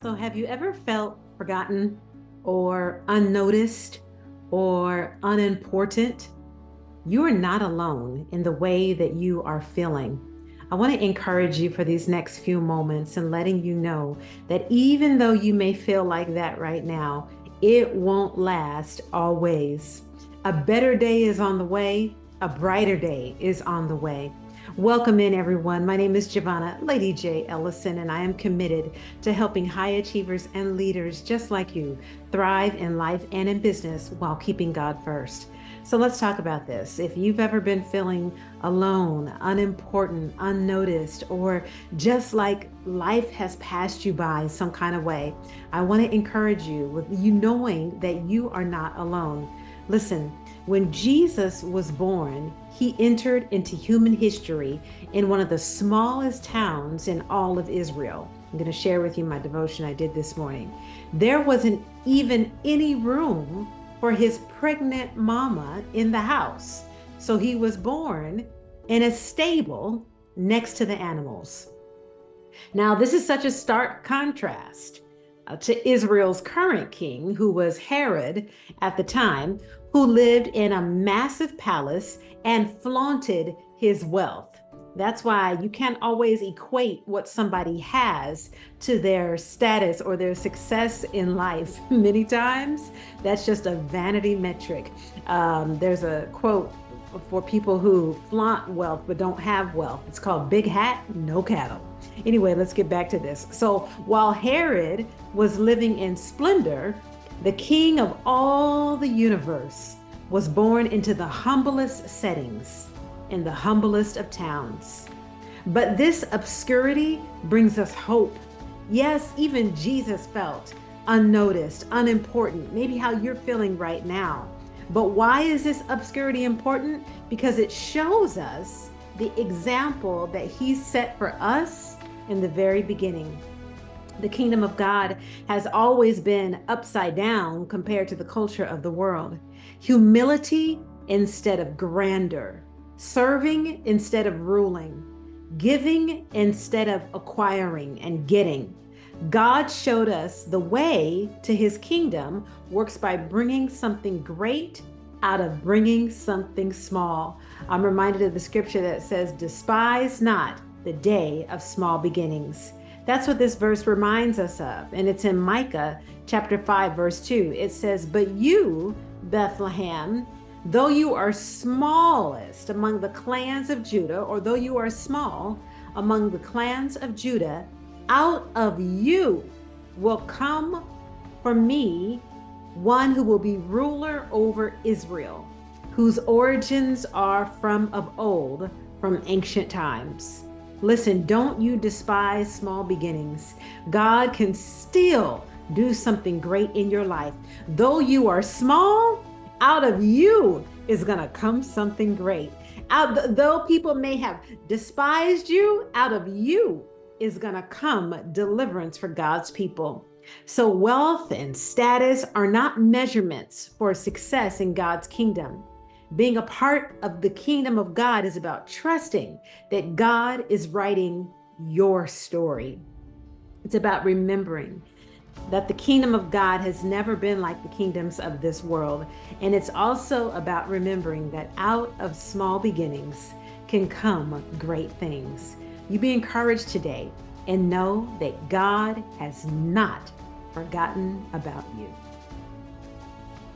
So, have you ever felt forgotten or unnoticed or unimportant? You are not alone in the way that you are feeling. I want to encourage you for these next few moments and letting you know that even though you may feel like that right now, it won't last always. A better day is on the way, a brighter day is on the way. Welcome in, everyone. My name is Giovanna Lady J. Ellison, and I am committed to helping high achievers and leaders just like you thrive in life and in business while keeping God first. So let's talk about this. If you've ever been feeling alone, unimportant, unnoticed, or just like life has passed you by some kind of way, I want to encourage you with you knowing that you are not alone. Listen, when Jesus was born, he entered into human history in one of the smallest towns in all of Israel. I'm going to share with you my devotion I did this morning. There wasn't even any room for his pregnant mama in the house. So he was born in a stable next to the animals. Now, this is such a stark contrast to Israel's current king, who was Herod at the time, who lived in a massive palace and flaunted his wealth. That's why you can't always equate what somebody has to their status or their success in life. Many times, that's just a vanity metric. There's a quote for people who flaunt wealth but don't have wealth. It's called big hat, no cattle. Anyway, let's get back to this. So while Herod was living in splendor, the king of all the universe was born into the humblest settings, in the humblest of towns. But this obscurity brings us hope. Yes, even Jesus felt unnoticed, unimportant, maybe how you're feeling right now. But why is this obscurity important? Because it shows us the example that he set for us in the very beginning. The kingdom of God has always been upside down compared to the culture of the world. Humility instead of grandeur, serving instead of ruling, giving instead of acquiring and getting. God showed us the way to his kingdom works by bringing something great out of bringing something small. I'm reminded of the scripture that says, "Despise not the day of small beginnings." That's what this verse reminds us of. And it's in Micah chapter 5, verse 2. It says, "But you, Bethlehem, though you are smallest among the clans of Judah," or though you are small among the clans of Judah, "out of you will come for me one who will be ruler over Israel, whose origins are from of old, from ancient times." Listen, don't you despise small beginnings. God can still do something great in your life. Though you are small, out of you is going to come something great. Though people may have despised you, out of you is going to come deliverance for God's people. So wealth and status are not measurements for success in God's kingdom. Being a part of the kingdom of God is about trusting that God is writing your story. It's about remembering that the kingdom of God has never been like the kingdoms of this world. And it's also about remembering that out of small beginnings can come great things. You be encouraged today and know that God has not forgotten about you.